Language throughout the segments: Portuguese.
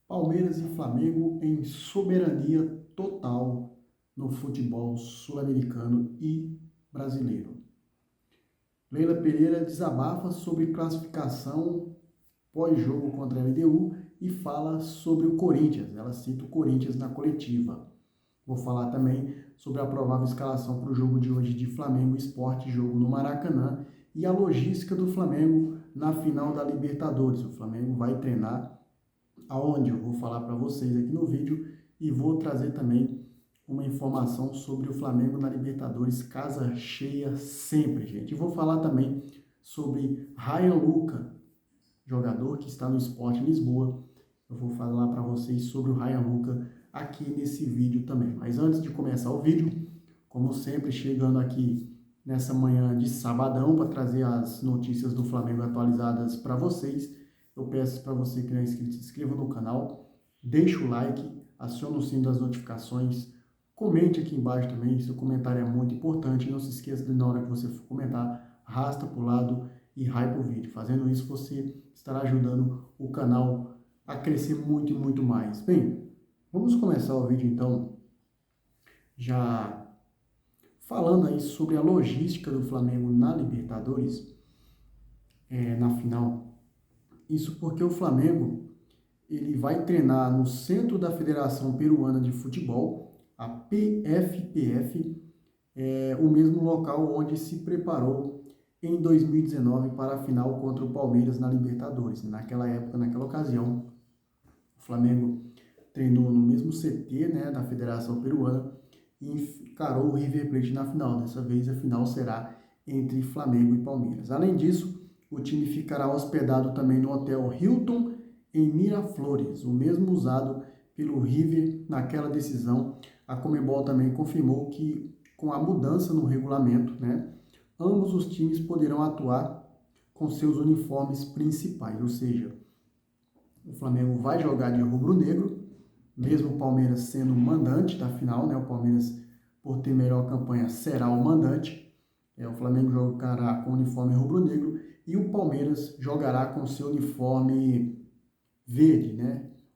Palmeiras e Flamengo em soberania total no futebol sul-americano e brasileiro. Leila Pereira desabafa sobre classificação pós-jogo contra a LDU e fala sobre o Corinthians. Ela cita o Corinthians na coletiva. Vou falar também sobre a provável escalação para o jogo de hoje de Flamengo Sport, jogo no Maracanã, e a logística do Flamengo na final da Libertadores. O Flamengo vai treinar aonde eu vou falar para vocês aqui no vídeo e vou trazer também uma informação sobre o Flamengo na Libertadores, casa cheia sempre, gente. E vou falar também sobre Ryan Luca, jogador que está no Sport Lisboa. Eu vou falar para vocês sobre o Ryan Luca aqui nesse vídeo também. Mas antes de começar o vídeo, como sempre, chegando aqui nessa manhã de sabadão para trazer as notícias do Flamengo atualizadas para vocês, eu peço para você que não é inscrito, se inscreva no canal, deixa o like, acione o sino das notificações, comente aqui embaixo também, seu comentário é muito importante. Não se esqueça de, na hora que você for comentar, arrasta para o lado e hype o vídeo. Fazendo isso, você estará ajudando o canal a crescer muito e muito mais. Bem, vamos começar o vídeo então, já falando aí sobre a logística do Flamengo na Libertadores, na final. Isso porque o Flamengo ele vai treinar no centro da Federação Peruana de Futebol, a PFPF, o mesmo local onde se preparou em 2019 para a final contra o Palmeiras na Libertadores. Naquela época, naquela ocasião, o Flamengo treinou no mesmo CT, da Federação Peruana e encarou o River Plate na final. Dessa vez a final será entre Flamengo e Palmeiras. Além disso, o time ficará hospedado também no Hotel Hilton em Miraflores, o mesmo usado pelo River naquela decisão. A Conmebol também confirmou que, com a mudança no regulamento, ambos os times poderão atuar com seus uniformes principais, ou seja, o Flamengo vai jogar de rubro-negro, mesmo o Palmeiras sendo o mandante da final, o Palmeiras, por ter melhor campanha, será o mandante. O Flamengo jogará com o uniforme rubro-negro e o Palmeiras jogará com seu uniforme verde,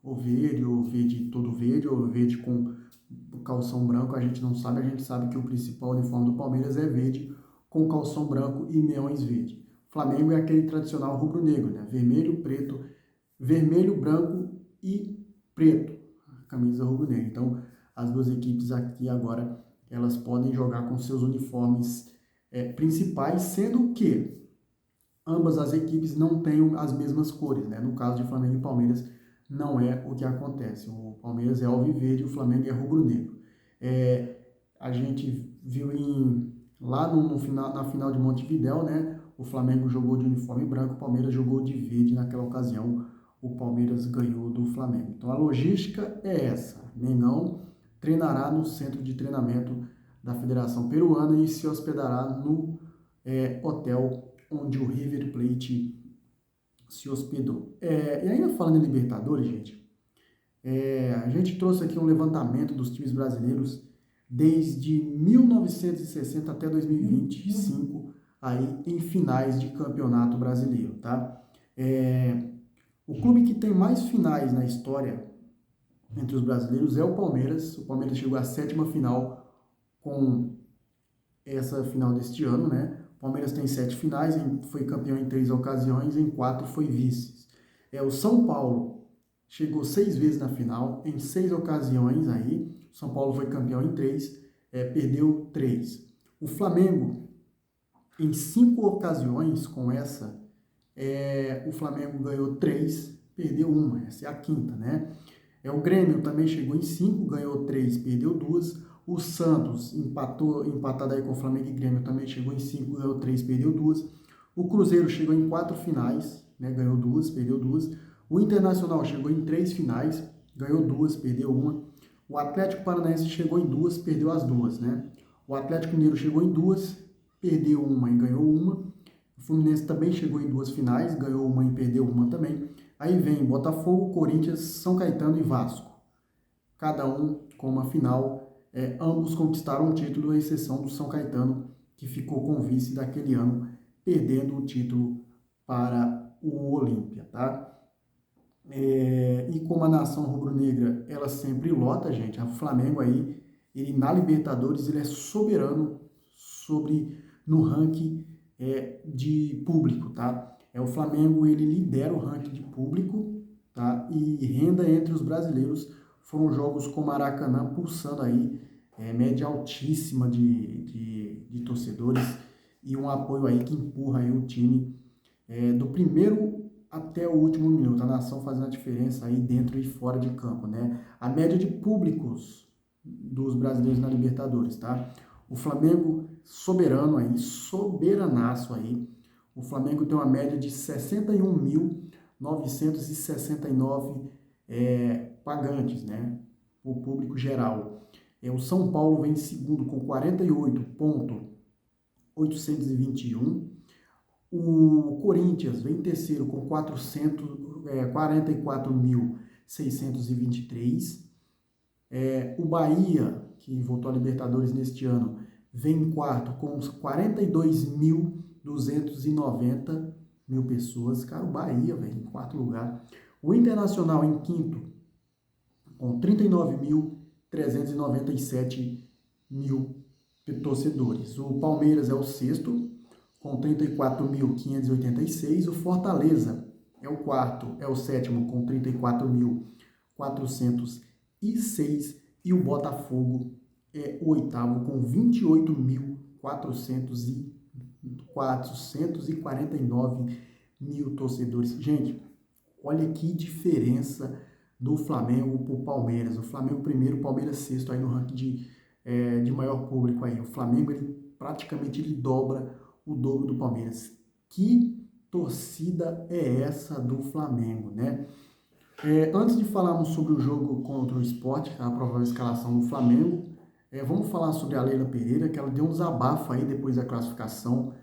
ou verde todo verde, ou verde com calção branco. A gente não sabe, a gente sabe que o principal uniforme do Palmeiras é verde com calção branco e meiões verde. O Flamengo é aquele tradicional rubro-negro, vermelho, preto, vermelho, branco e preto, a camisa rubro-negra. Então, as duas equipes aqui agora, elas podem jogar com seus uniformes principais, sendo que ambas as equipes não têm as mesmas cores, No caso de Flamengo e Palmeiras, não é o que acontece. O Palmeiras é alviverde e o Flamengo é rubro-negro. A gente viu lá na final de Montevidéu, o Flamengo jogou de uniforme branco, o Palmeiras jogou de verde naquela ocasião. O Palmeiras ganhou do Flamengo. Então a logística é essa. Mengão treinará no centro de treinamento da Federação Peruana e se hospedará no hotel onde o River Plate se hospedou. E ainda falando em Libertadores, gente, a gente trouxe aqui um levantamento dos times brasileiros desde 1960 até 2025, aí em finais de campeonato brasileiro, tá? O clube que tem mais finais na história entre os brasileiros é o Palmeiras. O Palmeiras chegou à 7ª final com essa final deste ano, O Palmeiras tem 7 finais, foi campeão em 3 ocasiões, em 4 foi vice. O São Paulo chegou 6 vezes na final, em 6 ocasiões aí. O São Paulo foi campeão em 3, perdeu 3. O Flamengo, em 5 ocasiões com essa, o Flamengo ganhou 3, perdeu 1, essa é a 5ª, O Grêmio também chegou em 5, ganhou 3, perdeu 2. O Santos, empatado aí com o Flamengo e Grêmio, também chegou em 5, ganhou 3, perdeu 2. O Cruzeiro chegou em 4 finais, ganhou 2, perdeu 2. O Internacional chegou em 3 finais, ganhou 2, perdeu 1. O Atlético Paranaense chegou em 2, perdeu as 2, O Atlético Mineiro chegou em 2, perdeu 1 e ganhou 1. O Fluminense também chegou em 2 finais, ganhou 1 e perdeu 1 também. Aí vem Botafogo, Corinthians, São Caetano e Vasco. Cada um com uma final. Ambos conquistaram o título, à exceção do São Caetano, que ficou com o vice daquele ano, perdendo o título para o Olímpia, tá? E como a nação rubro-negra, ela sempre lota, gente, o Flamengo aí, ele na Libertadores, ele é soberano no ranking de público, tá? O Flamengo, ele lidera o ranking de público, tá? E renda entre os brasileiros, foram jogos com Maracanã pulsando aí, média altíssima de torcedores e um apoio aí que empurra aí o time do primeiro até o último minuto, a nação fazendo a diferença aí dentro e fora de campo, né? A média de públicos dos brasileiros na Libertadores, tá? O Flamengo soberano aí, soberanaço aí. O Flamengo tem uma média de 61.969 pagantes, né? O público geral. O São Paulo vem em segundo com 48.821. O Corinthians vem em terceiro com 44.623. O Bahia, que voltou à Libertadores neste ano, vem em quarto com 42.290 pessoas. Cara, o Bahia, velho, em quarto lugar. O Internacional em quinto com 39.397 torcedores. O Palmeiras é o sexto, com 34.586. O Fortaleza é o quarto, é o sétimo, com 34.406. E o Botafogo é o oitavo, com 28.449 torcedores. Gente, olha que diferença do Flamengo para o Palmeiras. O Flamengo primeiro, o Palmeiras sexto aí no ranking de maior público aí. O Flamengo, ele praticamente ele dobra o dobro do Palmeiras. Que torcida é essa do Flamengo, né? Antes de falarmos sobre o jogo contra o Sport, a provável escalação do Flamengo, vamos falar sobre a Leila Pereira, que ela deu um desabafo aí depois da classificação,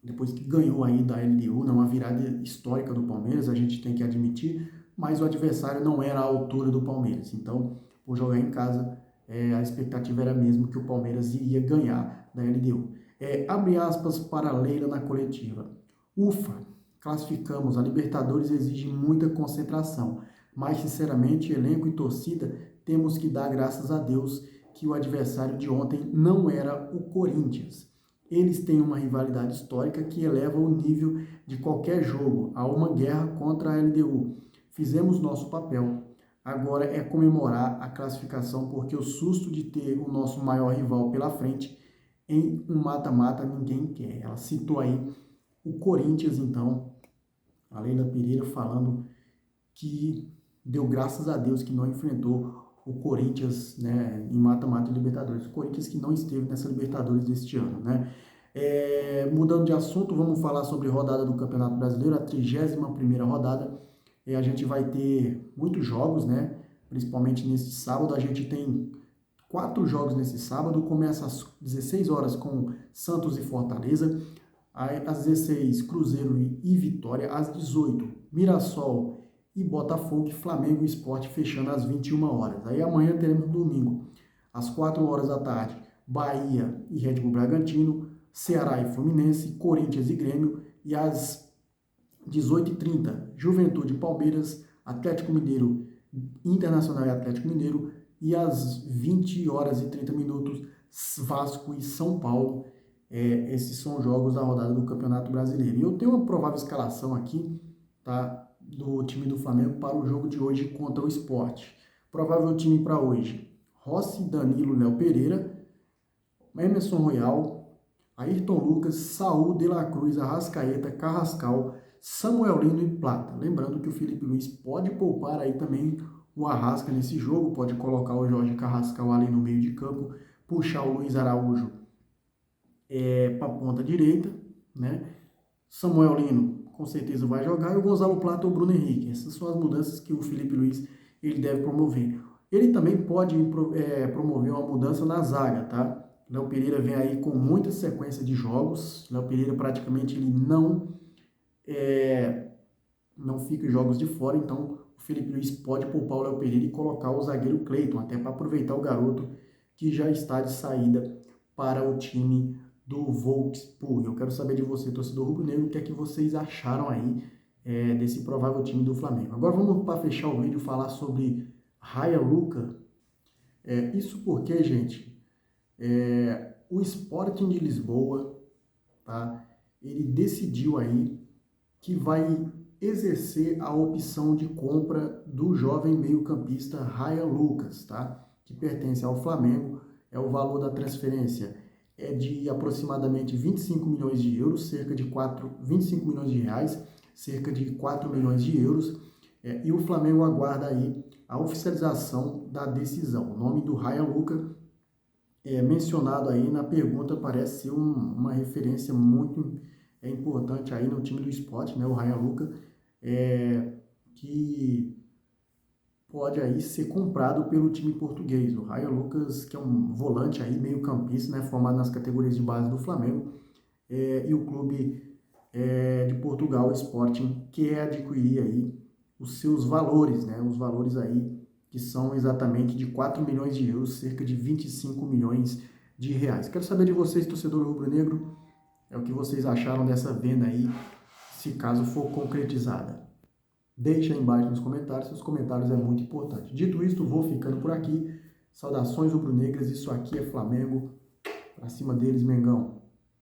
depois que ganhou aí da LDU, uma virada histórica do Palmeiras, a gente tem que admitir, mas o adversário não era à altura do Palmeiras. Então, por jogar em casa, a expectativa era mesmo que o Palmeiras iria ganhar da LDU. Abre aspas para a Leila na coletiva. Ufa, classificamos, a Libertadores exige muita concentração, mas sinceramente, elenco e torcida, temos que dar graças a Deus que o adversário de ontem não era o Corinthians. Eles têm uma rivalidade histórica que eleva o nível de qualquer jogo a uma guerra contra a LDU. Fizemos nosso papel. Agora é comemorar a classificação, porque o susto de ter o nosso maior rival pela frente em um mata-mata ninguém quer. Ela citou aí o Corinthians, então, a Leila Pereira falando que deu graças a Deus que não enfrentou o Corinthians, né, em mata-mata de Libertadores. O Corinthians que não esteve nessa Libertadores deste ano, né? Mudando de assunto, vamos falar sobre a rodada do Campeonato Brasileiro, a 31ª rodada. A gente vai ter muitos jogos, né? Principalmente neste sábado. A gente tem 4 jogos nesse sábado. Começa às 16 horas com Santos e Fortaleza. Às 16, Cruzeiro e Vitória. Às 18, Mirassol e Botafogo, Flamengo e Sport fechando às 21 horas. Aí amanhã teremos domingo, às 4 horas da tarde, Bahia e Red Bull Bragantino, Ceará e Fluminense, Corinthians e Grêmio, e às 18h30, Juventude e Palmeiras, Atlético Mineiro, Internacional e Atlético Mineiro, e às 20 horas e 30 minutos, Vasco e São Paulo. Esses são os jogos da rodada do Campeonato Brasileiro. E eu tenho uma provável escalação aqui, tá, do time do Flamengo para o jogo de hoje contra o Sport. Provável time para hoje: Rossi, Danilo, Léo Pereira, Emerson Royal, Ayrton Lucas, Saúl, De La Cruz, Arrascaeta, Carrascal, Samuel Lino e Plata. Lembrando que o Felipe Luiz pode poupar aí também o Arrasca nesse jogo, pode colocar o Jorge Carrascal ali no meio de campo, puxar o Luiz Araújo para a ponta direita, né? Samuel Lino com certeza vai jogar, e o Gonzalo Plata ou o Bruno Henrique. Essas são as mudanças que o Felipe Luiz ele deve promover. Ele também pode promover uma mudança na zaga, tá? Léo Pereira vem aí com muita sequência de jogos. Léo Pereira praticamente ele não fica em jogos de fora, então o Felipe Luiz pode poupar o Léo Pereira e colocar o zagueiro Cleiton, até para aproveitar o garoto que já está de saída para o time do Wolfsburg. Eu quero saber de você, torcedor rubro-negro, o que é que vocês acharam aí desse provável time do Flamengo. Agora vamos, para fechar o vídeo, falar sobre Ryan Lucas. Isso porque, gente, o Sporting de Lisboa, tá, ele decidiu aí que vai exercer a opção de compra do jovem meio-campista Ryan Lucas, tá, que pertence ao Flamengo. O valor da transferência é de aproximadamente 25 milhões de euros, 25 milhões de reais, cerca de 4 milhões de euros. E o Flamengo aguarda aí a oficialização da decisão. O nome do Ryan Lucas mencionado aí na pergunta parece ser uma referência muito importante aí no time do Sport, né? O Ryan Lucas, que pode aí ser comprado pelo time português. O Ryan Lucas, que é um volante aí, meio campista, né? Formado nas categorias de base do Flamengo, e o clube de Portugal, o Sporting, quer adquirir aí os seus valores, né? Os valores aí que são exatamente de 4 milhões de euros, cerca de 25 milhões de reais. Quero saber de vocês, torcedor rubro-negro, o que vocês acharam dessa venda aí, se caso for concretizada. Deixa aí embaixo nos comentários, seus comentários é muito importante. Dito isto, vou ficando por aqui. Saudações rubro-negras, isso aqui é Flamengo. Pra cima deles, Mengão.